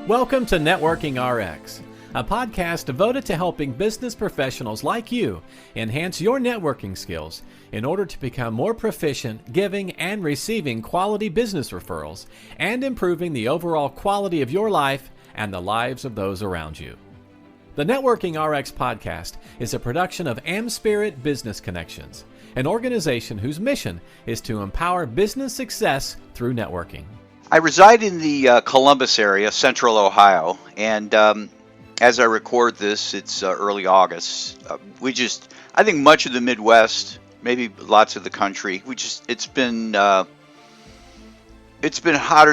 Welcome to Networking RX, a podcast devoted to helping business professionals like you enhance your networking skills in order to become more proficient giving and receiving quality business referrals and improving the overall quality of your life and the lives of those around you. The Networking RX podcast is a production of AmSpirit Business Connections, an organization whose mission is to empower business success through networking. I reside in the Columbus area, central Ohio, and as I record this, it's early August. I think much of the Midwest, maybe lots of the country, it's been hotter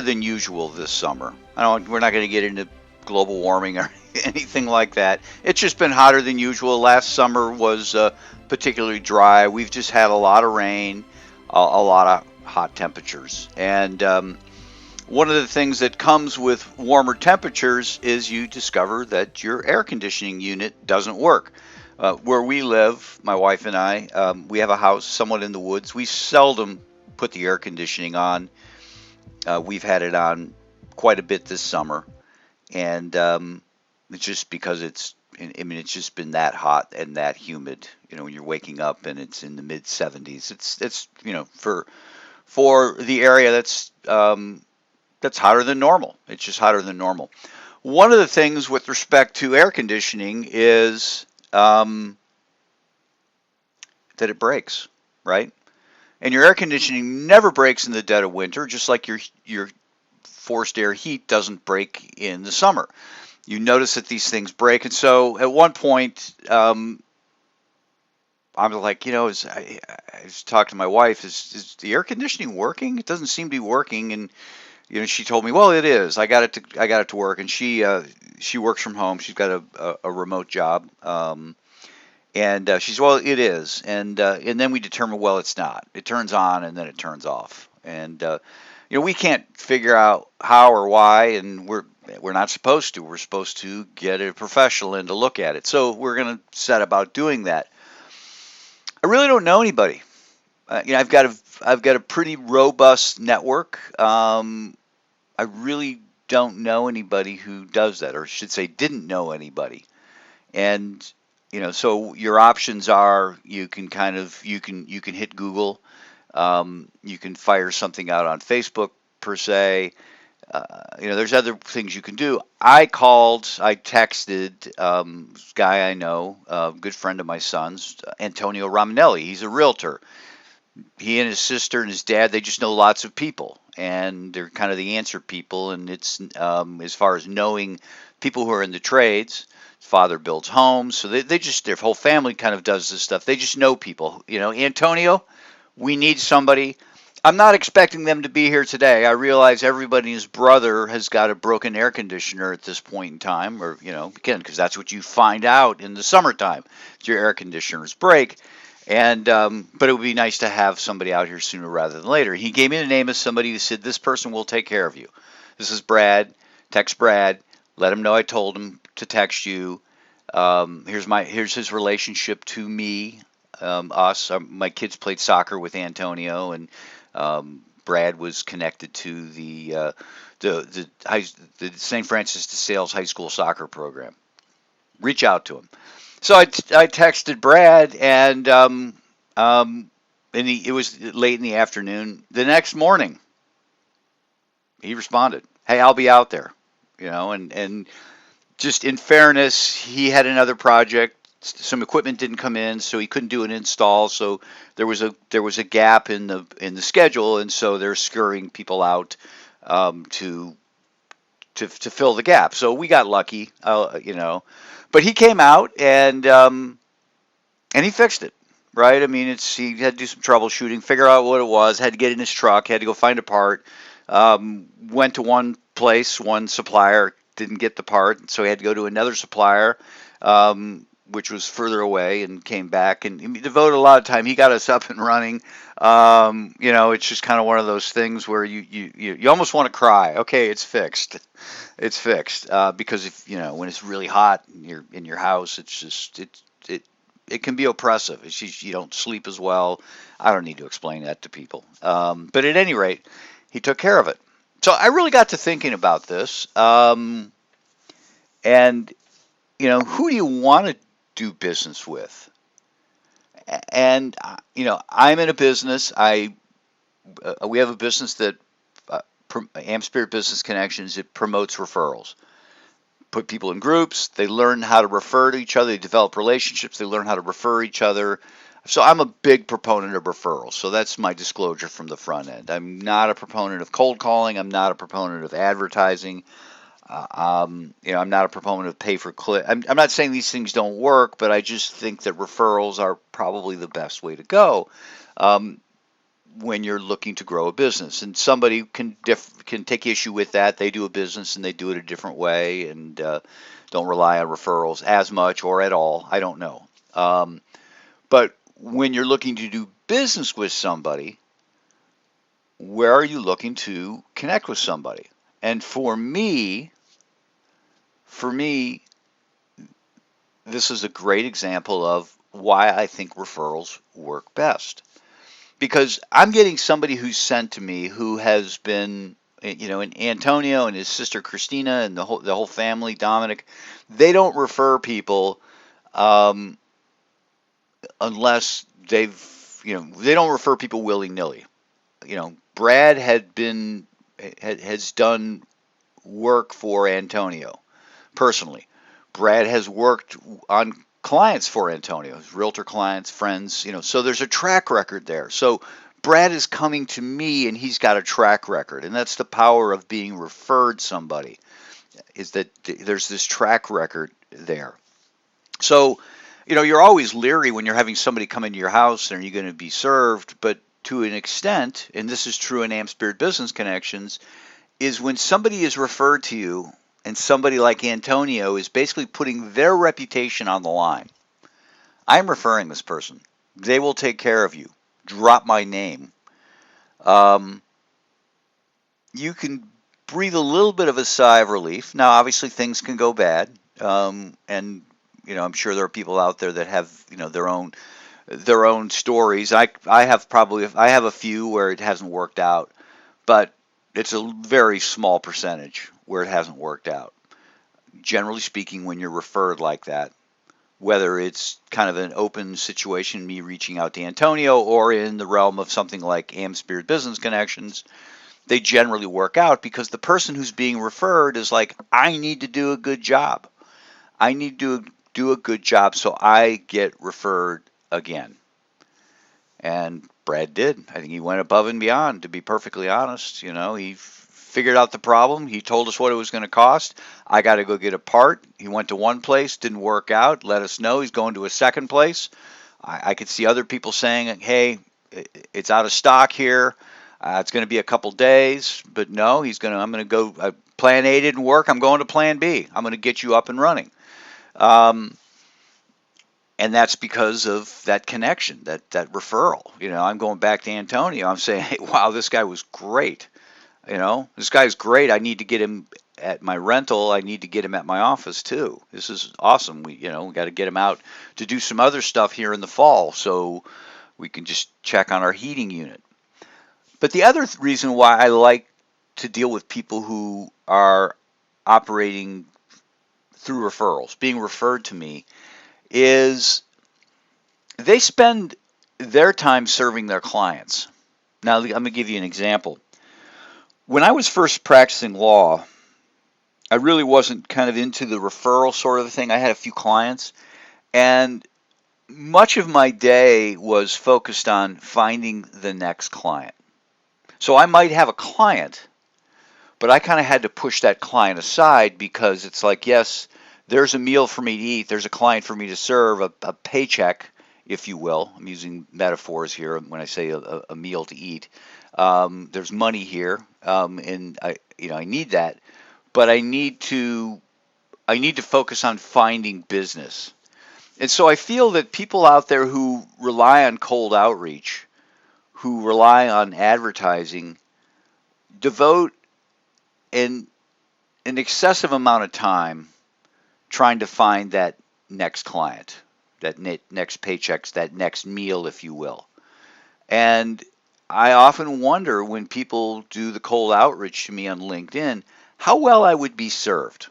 than usual this summer. We're not going to get into global warming or anything like that. It's just been hotter than usual. Last summer was particularly dry. We've just had a lot of rain, a lot of hot temperatures, and one of the things that comes with warmer temperatures is you discover that your air conditioning unit doesn't work. Where we live, my wife and I, we have a house somewhat in the woods. We seldom put the air conditioning on. We've had it on quite a bit this summer, and it's just because it's just been that hot and that humid. When you're waking up and it's in the mid 70s, it's for the area that's hotter than normal. It's just hotter than normal. One of the things with respect to air conditioning is that it breaks, right? And your air conditioning never breaks in the dead of winter, just like your forced air heat doesn't break in the summer. You notice that these things break. And so at one point, I'm like, I was talking to my wife, is the air conditioning working? It doesn't seem to be working. And she told me, well, it is. I got it to work, and she works from home. She's got a remote job, and she said, well, it is. And then we determined, well, it's not. It turns on and then it turns off, and we can't figure out how or why, and we're not supposed to. We're supposed to get a professional in to look at it. So we're going to set about doing that. I really don't know anybody. I've got a pretty robust network. I really don't know anybody who does that, or I should say didn't know anybody. And so your options are you can hit Google, you can fire something out on Facebook per se. There's other things you can do. I texted this guy I know, a good friend of my son's, Antonio Romanelli. He's a realtor. He and his sister and his dad, they just know lots of people, and they're kind of the answer people. And it's as far as knowing people who are in the trades. His father builds homes, so their whole family kind of does this stuff. They just know people. Antonio, we need somebody. I'm not expecting them to be here today. I realize everybody and his brother has got a broken air conditioner at this point in time, or again, because that's what you find out in the summertime. Your air conditioners break. And but it would be nice to have somebody out here sooner rather than later. He gave me the name of somebody who said, this person will take care of you. This is Brad. Text Brad. Let him know I told him to text you. Here's his relationship to me, us. My kids played soccer with Antonio, and Brad was connected to the St. Francis de Sales high school soccer program. Reach out to him. So I texted Brad, and it was late in the afternoon. The next morning, he responded, "Hey, I'll be out there," and just in fairness, he had another project. Some equipment didn't come in, so he couldn't do an install. So there was a gap in the schedule, and so they're scurrying people out to fill the gap. So we got lucky, But he came out and he fixed it, right? He had to do some troubleshooting, figure out what it was, had to get in his truck, had to go find a part, went to one place, one supplier, didn't get the part, so he had to go to another supplier, which was further away, and came back, and he devoted a lot of time. He got us up and running. It's just kind of one of those things where you almost want to cry. Okay, it's fixed. It's fixed. Because if when it's really hot and you're in your house, it's just it can be oppressive. It's just, you don't sleep as well. I don't need to explain that to people. But at any rate, he took care of it. So I really got to thinking about this, and who do you want to do business with? And I'm in a business. We have a business that AmSpirit Business Connections. It promotes referrals. Put people in groups. They learn how to refer to each other. They develop relationships. They learn how to refer each other. So I'm a big proponent of referrals. So that's my disclosure from the front end. I'm not a proponent of cold calling. I'm not a proponent of advertising. I'm not a proponent of pay for click. I'm not saying these things don't work, but I just think that referrals are probably the best way to go. When you're looking to grow a business, and somebody can take issue with that. They do a business and they do it a different way, and don't rely on referrals as much or at all. I don't know. But when you're looking to do business with somebody, where are you looking to connect with somebody? And for me, this is a great example of why I think referrals work best. Because I'm getting somebody who's sent to me who has been, and Antonio and his sister Christina and the whole family, Dominic, they don't refer people unless they don't refer people willy nilly. Brad has done work for Antonio personally. Brad has worked on clients for Antonio, his realtor clients, friends, so there's a track record there. So Brad is coming to me and he's got a track record. And that's the power of being referred somebody, is that there's this track record there. So, you're always leery when you're having somebody come into your house and you're going to be served, but to an extent, and this is true in AmSpirit Business Connections, is when somebody is referred to you, and somebody like Antonio is basically putting their reputation on the line. I'm referring this person. They will take care of you. Drop my name. You can breathe a little bit of a sigh of relief. Now, obviously, things can go bad, and I'm sure there are people out there that have their own stories. I have a few where it hasn't worked out, but it's a very small percentage where it hasn't worked out. Generally speaking, when you're referred like that, whether it's kind of an open situation, me reaching out to Antonio, or in the realm of something like AmSpirit Business Connections, they generally work out because the person who's being referred is like, I need to do a good job. I need to do a good job so I get referred again. And Brad did. I think he went above and beyond, to be perfectly honest. He figured out the problem. He told us what it was going to cost. I got to go get a part. He went to one place, didn't work out, let us know he's going to a second place. I could see other people saying, hey, it's out of stock here. It's going to be a couple days. But no, I'm going to go, plan A didn't work. I'm going to plan B. I'm going to get you up and running. And that's because of that connection, that referral. I'm going back to Antonio. I'm saying, hey, wow, this guy was great. This guy's great. I need to get him at my rental. I need to get him at my office too. This is awesome. We got to get him out to do some other stuff here in the fall so we can just check on our heating unit. But the other reason why I like to deal with people who are operating through referrals, being referred to me, is they spend their time serving their clients. Now, I'm going to give you an example. When I was first practicing law, I really wasn't kind of into the referral sort of thing. I had a few clients, and much of my day was focused on finding the next client. So I might have a client, but I kind of had to push that client aside because it's like, yes, there's a meal for me to eat. There's a client for me to serve, a paycheck, if you will. I'm using metaphors here when I say a meal to eat. There's money here, and I need that, but I need to focus on finding business. And so I feel that people out there who rely on cold outreach, who rely on advertising, devote an excessive amount of time trying to find that next client, that next paychecks, that next meal, if you will. And I often wonder when people do the cold outreach to me on LinkedIn, how well I would be served.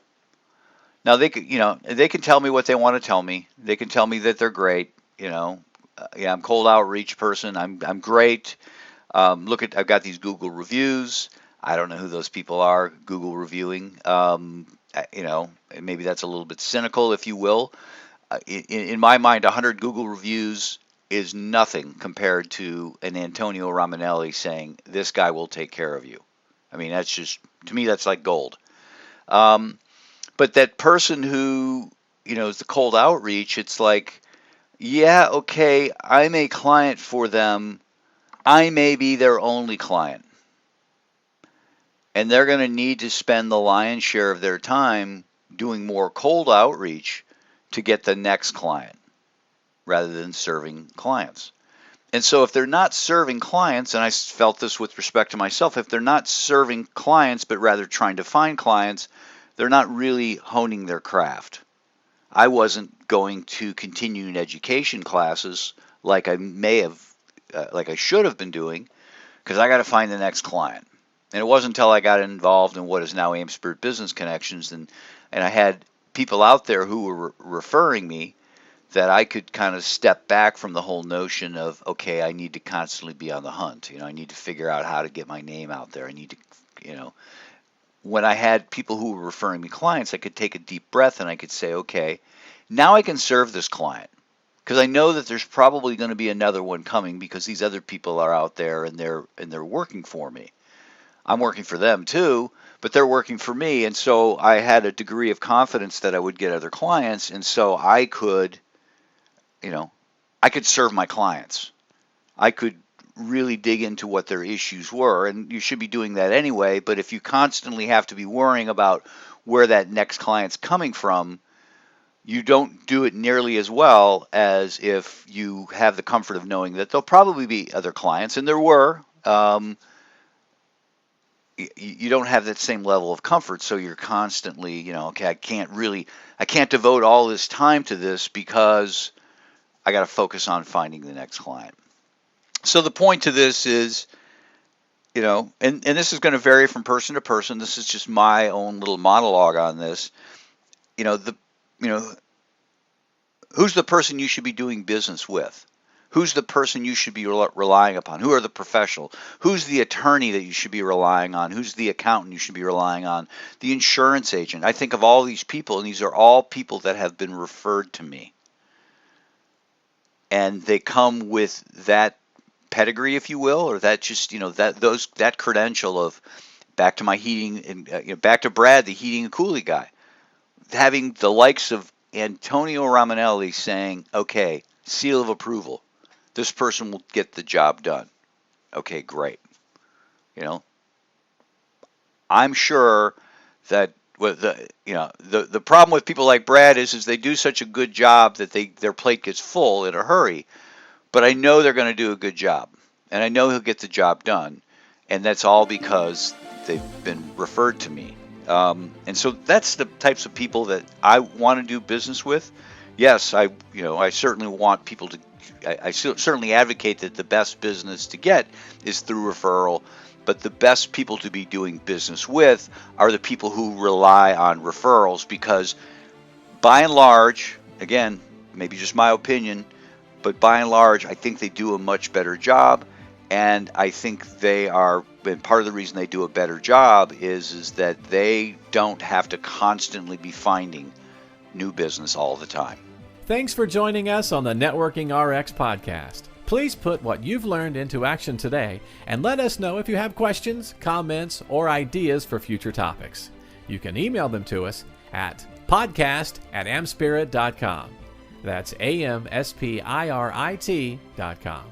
Now they can tell me what they want to tell me. They can tell me that they're great. Yeah, I'm cold outreach person. I'm great. I've got these Google reviews. I don't know who those people are, Google reviewing. Maybe that's a little bit cynical, if you will. In my mind, 100 Google reviews is nothing compared to an Antonio Romanelli saying, this guy will take care of you. I mean, to me, that's like gold. But that person who, is the cold outreach, it's like, yeah, okay, I'm a client for them. I may be their only client. And they're going to need to spend the lion's share of their time doing more cold outreach to get the next client rather than serving clients. And so if they're not serving clients, and I felt this with respect to myself, if they're not serving clients but rather trying to find clients, they're not really honing their craft. I wasn't going to continuing education classes like I should have been doing, because I got to find the next client. And it wasn't until I got involved in what is now AmSpirit Business Connections, and I had people out there who were referring me, that I could kind of step back from the whole notion of, okay, I need to constantly be on the hunt. I need to figure out how to get my name out there. I need to, when I had people who were referring me clients, I could take a deep breath and I could say, okay, now I can serve this client, because I know that there's probably going to be another one coming, because these other people are out there and they're working for me. I'm working for them too, but they're working for me. And so I had a degree of confidence that I would get other clients. And so I could serve my clients. I could really dig into what their issues were, and you should be doing that anyway. But if you constantly have to be worrying about where that next client's coming from, you don't do it nearly as well as if you have the comfort of knowing that there'll probably be other clients, and there were. You don't have that same level of comfort, so you're constantly, okay, I can't devote all this time to this because I got to focus on finding the next client. So the point to this is, and this is going to vary from person to person. This is just my own little monologue on this. Who's the person you should be doing business with? Who's the person you should be relying upon? Who are the professional? Who's the attorney that you should be relying on? Who's the accountant you should be relying on? The insurance agent. I think of all these people, and these are all people that have been referred to me. And they come with that pedigree, if you will, or that just, that credential of, back to my heating and back to Brad, the heating and cooling guy, having the likes of Antonio Romanelli saying, okay, seal of approval. This person will get the job done. Okay, great. I'm sure that the problem with people like Brad is they do such a good job that their plate gets full in a hurry. But I know they're going to do a good job, and I know he'll get the job done, and that's all because they've been referred to me. And so that's the types of people that I want to do business with. Yes, I certainly want people to. I certainly advocate that the best business to get is through referral, but the best people to be doing business with are the people who rely on referrals, because by and large, again, maybe just my opinion, but by and large, I think they do a much better job, and I think and part of the reason they do a better job is that they don't have to constantly be finding new business all the time. Thanks for joining us on the Networking RX podcast. Please put what you've learned into action today and let us know if you have questions, comments, or ideas for future topics. You can email them to us at podcast@amspirit.com. That's AMSPIRIT.com.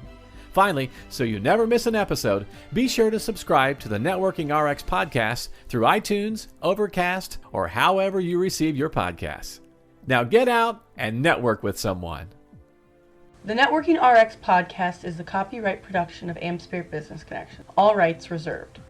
Finally, so you never miss an episode, be sure to subscribe to the Networking RX podcast through iTunes, Overcast, or however you receive your podcasts. Now get out and network with someone. The Networking RX podcast is the copyright production of AmSpirit Business Connection. All rights reserved.